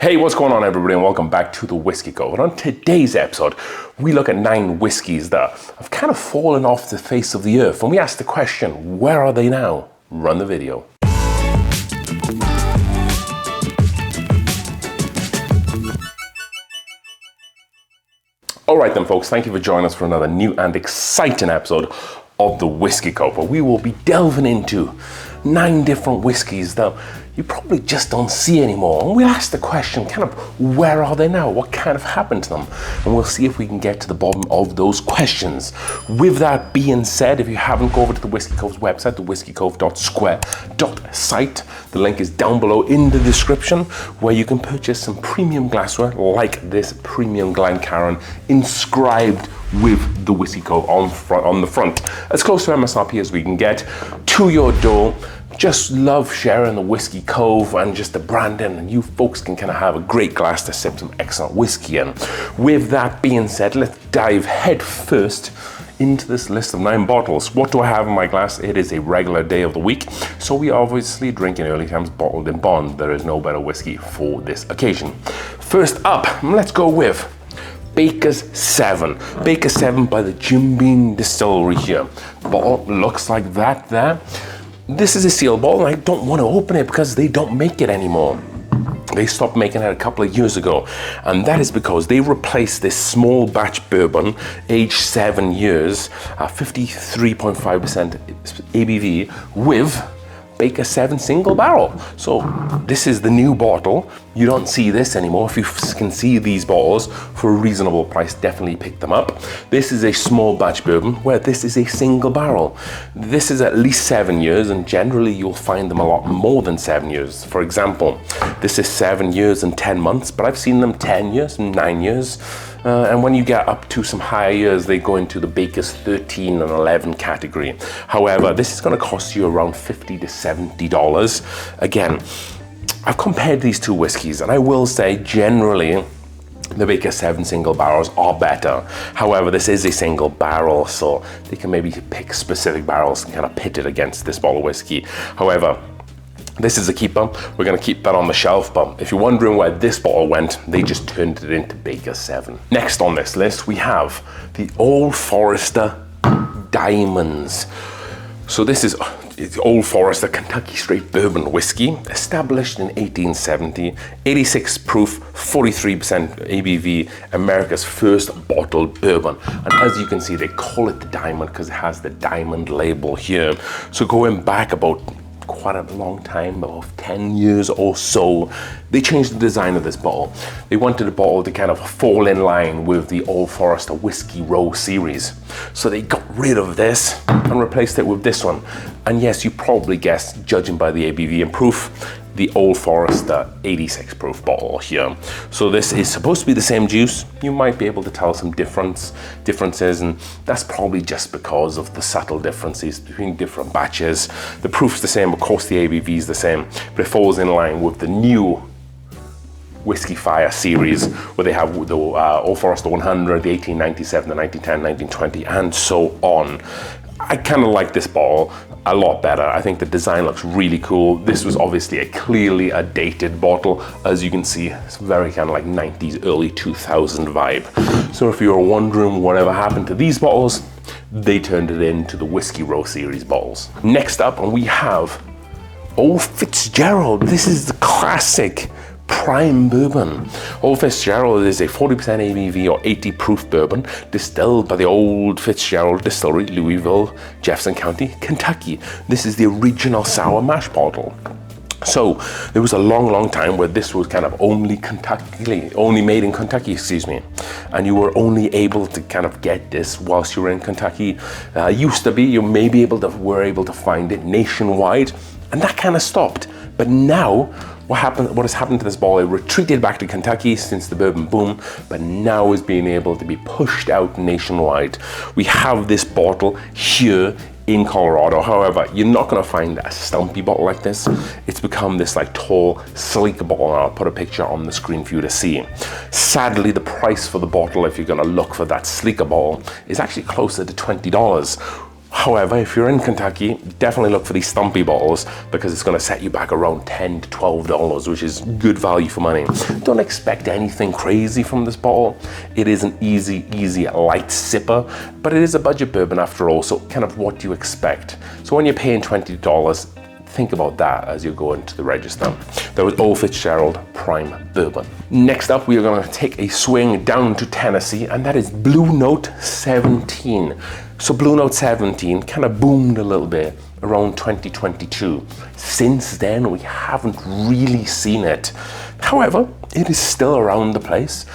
Hey, what's going on everybody, and welcome back to the Whiskey Cove. And on today's episode, we look at 9 whiskeys that have kind of fallen off the face of the earth. And we ask the question, where are they now? Run the video. Alright then folks, thank you for joining us for another new and exciting episode of the Whiskey Cove, where we will be delving into 9 different whiskeys that you probably just don't see anymore. And we'll ask the question, kind of, where are they now? What kind of happened to them? And we'll see if we can get to the bottom of those questions. With that being said, if you haven't, go over to the Whiskey Cove's website, thewhiskeycove.square.site. The link is down below in the description, where you can purchase some premium glassware like this premium Glencairn inscribed with the Whiskey Cove on the front, as close to MSRP as we can get, to your door. Just love sharing the Whiskey Cove and just the branding, and you folks can kind of have a great glass to sip some excellent whiskey in. With that being said, let's dive head first into this list of 9 bottles. What do I have in my glass? It is a regular day of the week, so we are obviously drinking Early Times bottled in bond. There is no better whiskey for this occasion. First up, let's go with Baker's 7. Baker's 7 by the Jim Beam Distillery here. Bottle looks like that there. This is a seal bottle, and I don't want to open it because they don't make it anymore. They stopped making it a couple of years ago, and that is because they replaced this small batch bourbon, aged 7 years, 53.5% ABV, with Baker 7 single barrel. So this is the new bottle. You don't see this anymore. If you can see these bottles for a reasonable price, definitely pick them up. This is a small batch bourbon, where this is a single barrel. This is at least 7 years, and generally you'll find them a lot more than 7 years. For example, this is 7 years and 10 months, but I've seen them 10 years and 9 years. And when you get up to some higher years, they go into the Baker's 13 and 11 category. However, this is going to cost you around $50 to $70. Again, I've compared these 2 whiskeys, and I will say generally the Baker 7 single barrels are better. However, this is a single barrel, so they can maybe pick specific barrels and kind of pit it against this bottle of whiskey. However, this is a keeper. We're going to keep that on the shelf, but if you're wondering where this bottle went, they just turned it into Baker 7. Next on this list, we have the Old Forester Diamonds. So this is Old Forester Kentucky Straight Bourbon Whiskey, established in 1870, 86 proof, 43% ABV, America's first bottled bourbon. And as you can see, they call it the diamond because it has the diamond label here. So going back about quite a long time, about 10 years or so, they changed the design of this bottle. They wanted the bottle to kind of fall in line with the Old Forester Whiskey Row series. So they got rid of this and replaced it with this one. And yes, you probably guessed, judging by the ABV and proof, the Old Forester 86 proof bottle here. So this is supposed to be the same juice. You might be able to tell some differences, and that's probably just because of the subtle differences between different batches. The proof's the same, of course the ABV is the same, but it falls in line with the new Whiskey Fire series, where they have the Old Forester 100, the 1897, the 1910, 1920, and so on. I kind of like this bottle a lot better. I think the design looks really cool. This was obviously clearly a dated bottle. As you can see, it's very kind of like 90s, early 2000 vibe. So if you were wondering whatever happened to these bottles, they turned it into the Whiskey Row series bottles. Next up, and we have Old Fitzgerald. This is the classic prime bourbon. Old Fitzgerald is a 40% ABV or 80 proof bourbon distilled by the Old Fitzgerald Distillery, Louisville, Jefferson County, Kentucky. This is the original sour mash bottle. So there was a long time where this was kind of only made in Kentucky, and you were only able to kind of get this whilst you were in Kentucky. Used to be you were able to find it nationwide, and that kind of stopped. But now what has happened to this bottle? It retreated back to Kentucky since the bourbon boom, but now is being able to be pushed out nationwide. We have this bottle here in Colorado. However, you're not going to find a stumpy bottle like this. It's become this like tall, sleek bottle, and I'll put a picture on the screen for you to see. Sadly, the price for the bottle, if you're going to look for that sleeker bottle, is actually closer to $20. However, if you're in Kentucky, definitely look for these stumpy bottles because it's going to set you back around $10 to $12, which is good value for money. Don't expect anything crazy from this bottle. It is an easy, light sipper, but it is a budget bourbon after all, so kind of what do you expect? So when you're paying $20, think about that as you go into the register. That was Old Fitzgerald Prime Bourbon. Next up, we are going to take a swing down to Tennessee, and that is Blue Note 17. So Blue Note 17 kind of boomed a little bit around 2022. Since then, we haven't really seen it. However, it is still around the place.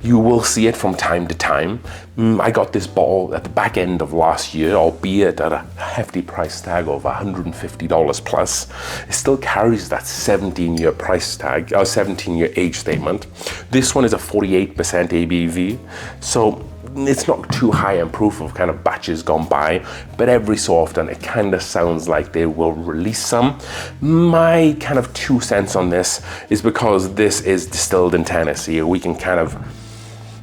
You will see it from time to time. I got this bottle at the back end of last year, albeit at a hefty price tag of $150 plus. It still carries that 17-year price tag, 17-year age statement. This one is a 48% ABV, so it's not too high in proof of kind of batches gone by, but every so often it kind of sounds like they will release some. My kind of 2 cents on this is because this is distilled in Tennessee, we can kind of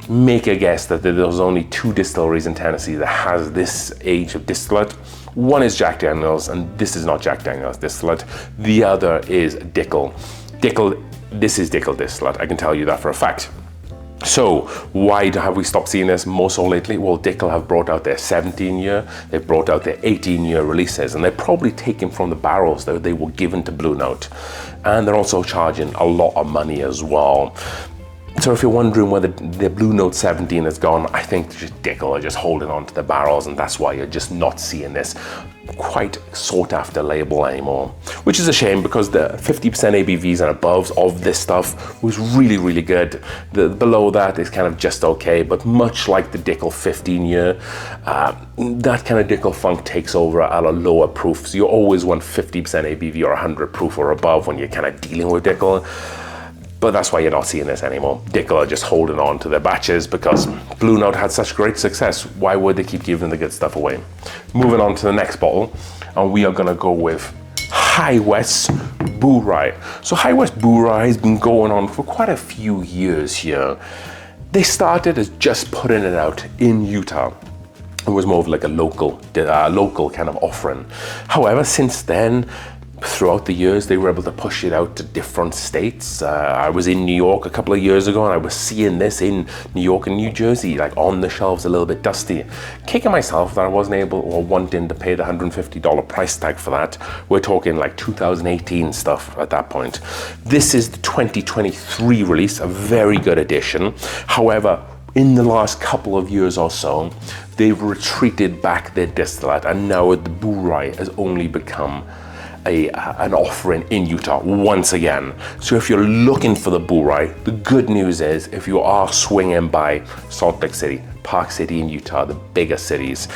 make a guess that there's only 2 distilleries in Tennessee that has this age of distillate. One is Jack Daniel's, and this is not Jack Daniel's distillate. The other is Dickel. This is Dickel distillate, I can tell you that for a fact. So why have we stopped seeing this more so lately? Well, Dickel have brought out their 17-year, they've brought out their 18-year releases, and they're probably taken from the barrels that they were given to Blue Note. And they're also charging a lot of money as well. So if you're wondering whether the Blue Note 17 is gone, I think Dickel are just holding on to the barrels, and that's why you're just not seeing this quite sought after label anymore. Which is a shame because the 50% ABVs and above of this stuff was really good. The below that is kind of just okay, but much like the Dickel 15-year, that kind of Dickel funk takes over at a lower proof. So you always want 50% ABV or 100 proof or above when you're kind of dealing with Dickel. But that's why you're not seeing this anymore. Dickel are just holding on to their batches because Blue Note had such great success. Why would they keep giving the good stuff away? Moving on to the next bottle, and we are gonna go with High West Buai. So High West Buai has been going on for quite a few years here. They started as just putting it out in Utah. It was more of like a local kind of offering. However, since then, throughout the years, they were able to push it out to different states. I was in New York a couple of years ago and I was seeing this in New York and New Jersey, like on the shelves, a little bit dusty. Kicking myself that I wasn't able or wanting to pay the $150 price tag for that. We're talking like 2018 stuff at that point. This is the 2023 release, a very good edition. However, in the last couple of years or so, they've retreated back their distillate, and now the Buai has only become an offering in Utah once again. So if you're looking for the Buai, the good news is if you are swinging by Salt Lake City, Park City in Utah, the bigger cities,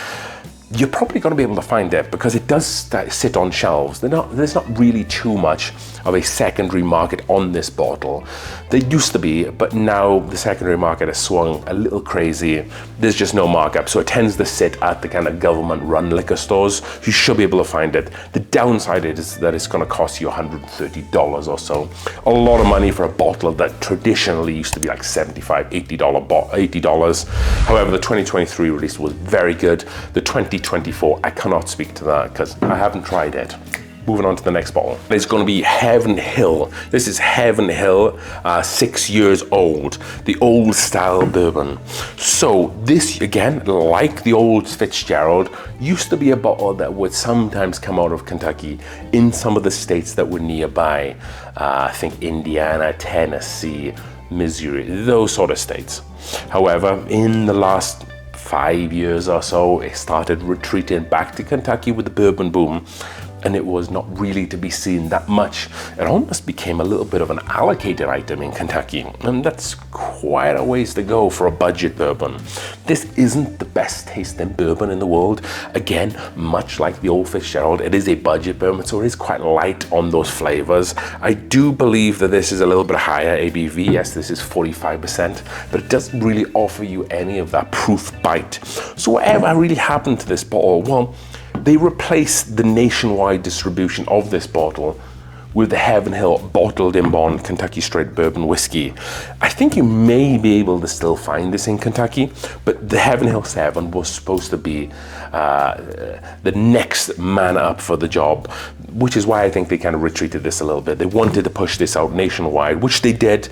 you're probably going to be able to find it because it does sit on shelves. There's not really too much of a secondary market on this bottle. There used to be, but now the secondary market has swung a little crazy. There's just no markup, so it tends to sit at the kind of government-run liquor stores. You should be able to find it. The downside is that it's going to cost you $130 or so. A lot of money for a bottle that traditionally used to be like $75, $80. However, the 2023 release was very good. The 2024, I cannot speak to that because I haven't tried it. Moving on to the next bottle. It's going to be Heaven Hill. This is Heaven Hill, 6 years old, the old style bourbon. So this, again, like the old Fitzgerald, used to be a bottle that would sometimes come out of Kentucky in some of the states that were nearby. I think Indiana, Tennessee, Missouri, those sort of states. However, in the last 5 years or so, it started retreating back to Kentucky with the bourbon boom, and it was not really to be seen that much. It almost became a little bit of an allocated item in Kentucky, and that's quite a ways to go for a budget bourbon. This isn't the best tasting bourbon in the world. Again, much like the old Fitzgerald, it is a budget bourbon, so it is quite light on those flavors. I do believe that this is a little bit higher ABV. Yes, this is 45%, but it doesn't really offer you any of that proof bite. So whatever really happened to this bottle? Well, they replaced the nationwide distribution of this bottle with the Heaven Hill bottled in bond Kentucky straight bourbon whiskey. I think you may be able to still find this in Kentucky, but the Heaven Hill 7 was supposed to be the next man up for the job, which is why I think they kind of retreated this a little bit. They wanted to push this out nationwide, which they did.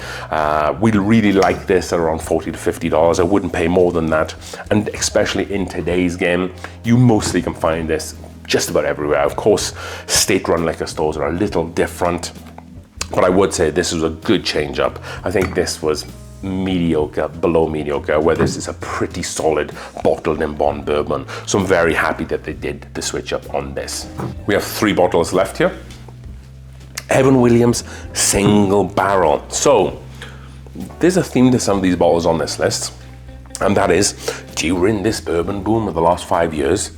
We really like this at around $40 to $50. I wouldn't pay more than that. And especially in today's game, you mostly can find this just about everywhere. Of course, state-run liquor stores are a little different, but I would say this was a good change up. I think this was mediocre, below mediocre, where this is a pretty solid bottled in bond bourbon. So I'm very happy that they did the switch up on this. We have 3 bottles left here. Evan Williams single barrel. So there's a theme to some of these bottles on this list, and that is during this bourbon boom of the last 5 years,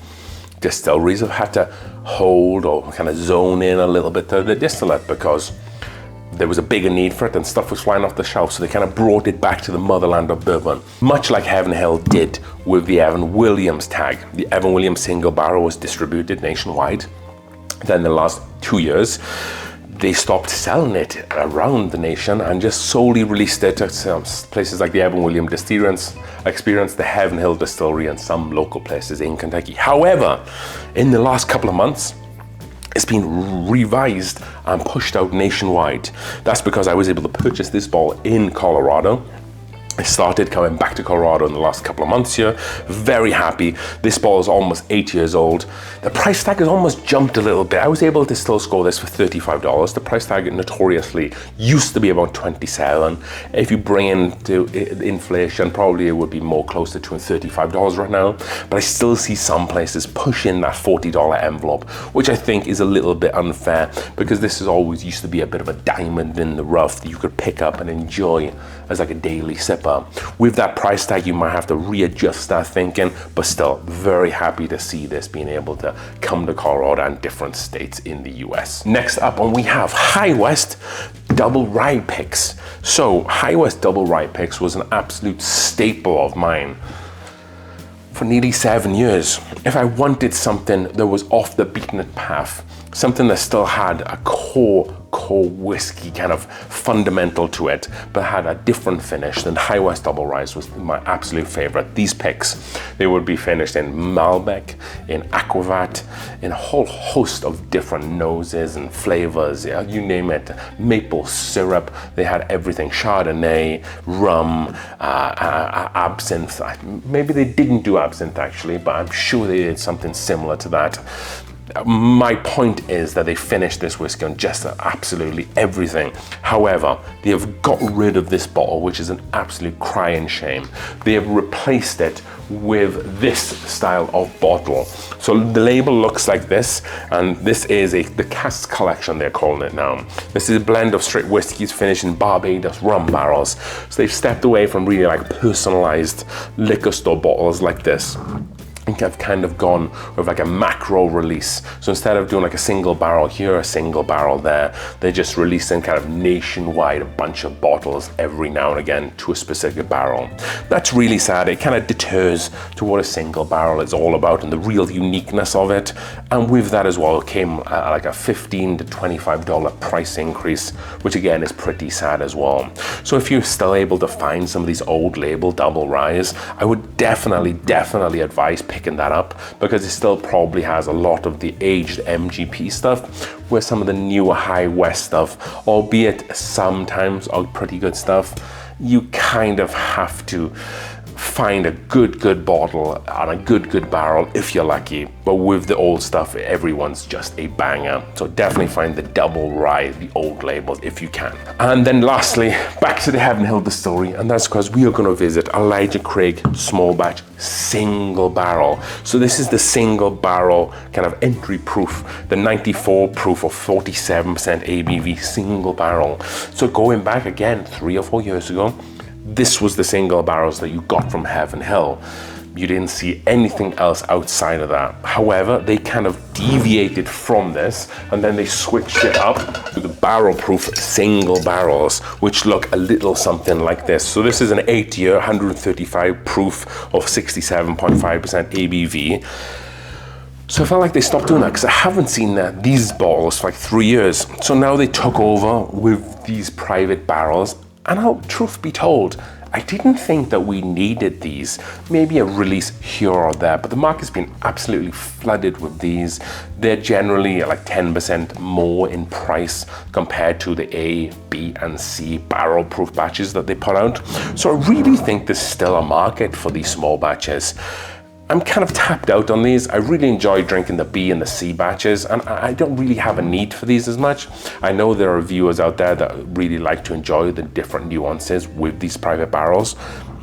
distilleries have had to hold or kind of zone in a little bit to the distillate because there was a bigger need for it and stuff was flying off the shelf, so they kind of brought it back to the motherland of bourbon, much like Heaven Hill did with the Evan Williams tag. The Evan Williams single barrel was distributed nationwide. Then the last 2 years, they stopped selling it around the nation and just solely released it at places like the Evan Williams Experience, the Heaven Hill Distillery, and some local places in Kentucky. However, in the last couple of months, it's been revised and pushed out nationwide. That's because I was able to purchase this bottle in Colorado. I started coming back to Colorado in the last couple of months here. Very happy. This bottle is almost 8 years old. The price tag has almost jumped a little bit. I was able to still score this for $35. The price tag notoriously used to be about $27. If you bring into inflation, probably it would be more closer to $35 right now. But I still see some places pushing that $40 envelope, which I think is a little bit unfair because this has always used to be a bit of a diamond in the rough that you could pick up and enjoy as like a daily sipper. With that price tag, you might have to readjust that thinking, but still very happy to see this being able to come to Colorado and different states in the US. Next up, we have High West Double Rye Picks. So High West Double Rye Picks was an absolute staple of mine for nearly 7 years. If I wanted something that was off the beaten path, something that still had a core whiskey kind of fundamental to it, but had a different finish, then High West Double Rye was my absolute favorite. These picks, they would be finished in Malbec, in Aquavat, in a whole host of different noses and flavors, yeah, you name it. Maple syrup, they had everything. Chardonnay, rum, absinthe. Maybe they didn't do absinthe actually, but I'm sure they did something similar to that. My point is that they finished this whiskey on just absolutely everything. However, they have got rid of this bottle, which is an absolute crying shame. They have replaced it with this style of bottle. So the label looks like this, and this is the Cask Collection, they're calling it now. This is a blend of straight whiskeys finished in Barbados rum barrels. So they've stepped away from really like personalized liquor store bottles like this. I've kind of gone with like a macro release. So instead of doing like a single barrel here, a single barrel there, they're just releasing kind of nationwide a bunch of bottles every now and again to a specific barrel. That's really sad. It kind of deters to what a single barrel is all about and the real uniqueness of it. And with that as well came like a $15 to $25 price increase, which again is pretty sad as well. So if you're still able to find some of these old label double ryes, I would definitely advise picking that up, because it still probably has a lot of the aged MGP stuff, where some of the newer High West stuff, albeit sometimes are pretty good stuff, you kind of have to find a good bottle and a good barrel if you're lucky. But with the old stuff, everyone's just a banger. So definitely find the double rye, the old labels, if you can. And then lastly, back to the Heaven Hill Distillery, and that's because we are going to visit Elijah Craig Small Batch Single Barrel. So this is the single barrel kind of entry proof, the 94 proof of 47% ABV single barrel. So going back again 3 or 4 years ago, this was the single barrels that you got from Heaven Hill. You didn't see anything else outside of that. However, they kind of deviated from this, and then they switched it up to the barrel proof single barrels, which look a little something like this. So this is an 8-year, 135 proof of 67.5% ABV. So I felt like they stopped doing that because I haven't seen these bottles for like 3 years. So now they took over with these private barrels, and I'll truth be told, I didn't think that we needed these. Maybe a release here or there, but the market's been absolutely flooded with these. They're generally like 10% more in price compared to the A, B, and C barrel proof batches that they put out. So I really think there's still a market for these small batches. I'm kind of tapped out on these. I really enjoy drinking the B and the C batches, and I don't really have a need for these as much. I know there are viewers out there that really like to enjoy the different nuances with these private barrels,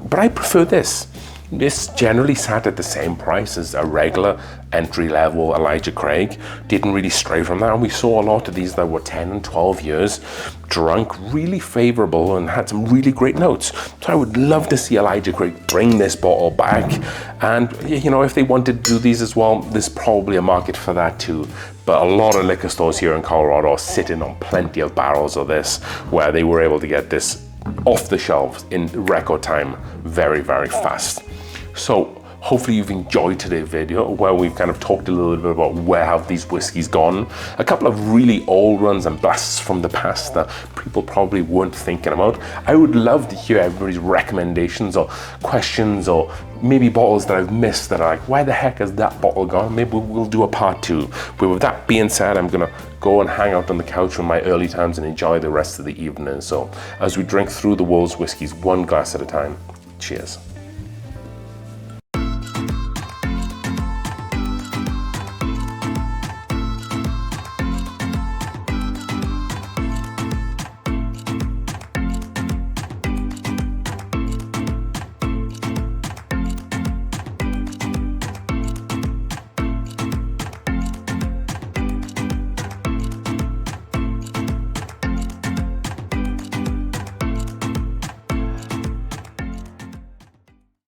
but I prefer this. This generally sat at the same price as a regular entry-level Elijah Craig. Didn't really stray from that, and we saw a lot of these that were 10 and 12 years, drunk, really favorable, and had some really great notes. So I would love to see Elijah Craig bring this bottle back, and you know, if they wanted to do these as well, there's probably a market for that too. But a lot of liquor stores here in Colorado are sitting on plenty of barrels of this, where they were able to get this off the shelves in record time, very, very fast. So hopefully you've enjoyed today's video where we've kind of talked a little bit about where have these whiskeys gone. A couple of really old runs and blasts from the past that people probably weren't thinking about. I would love to hear everybody's recommendations or questions, or maybe bottles that I've missed that are like, why the heck has that bottle gone? Maybe we'll do a part 2. But with that being said, I'm gonna go and hang out on the couch from my early times and enjoy the rest of the evening. So as we drink through the world's whiskeys, one glass at a time, cheers.